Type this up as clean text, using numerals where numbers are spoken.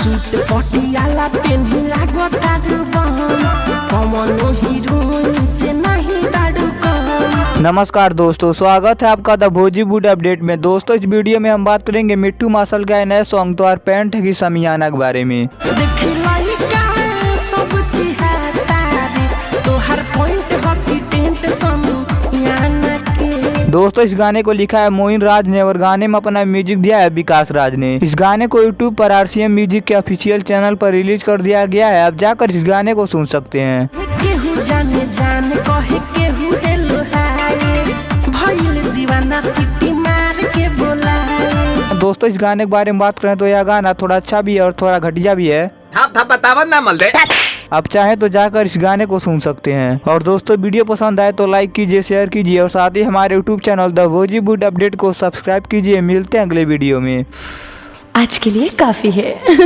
Suit Patiala पेन्ही लागो तारू बहन कमनो हीरोइन से नहीं दारू कम। नमस्कार दोस्तों, स्वागत है आपका द भोजीवुड अपडेट में। दोस्तों, इस वीडियो में हम बात करेंगे मिट्टू मार्शल का नए सॉन्ग तो पैंट है की समियाना के बारे में। दोस्तों, इस गाने को लिखा है मोइन राज ने और गाने में अपना म्यूजिक दिया है विकास राज ने। इस गाने को यूट्यूब पर RCM म्यूजिक के ऑफिशियल चैनल पर रिलीज कर दिया गया है। आप जाकर इस गाने को सुन सकते हैं। दोस्तों, इस गाने के बारे में बात करें तो यह गाना थोड़ा अच्छा भी है और थोड़ा घटिया भी है। आप चाहें तो जाकर इस गाने को सुन सकते हैं। और दोस्तों, वीडियो पसंद आए तो लाइक कीजिए, शेयर कीजिए और साथ ही हमारे यूट्यूब चैनल द भोजीवुड अपडेट को सब्सक्राइब कीजिए। मिलते हैं अगले वीडियो में। आज के लिए काफी है।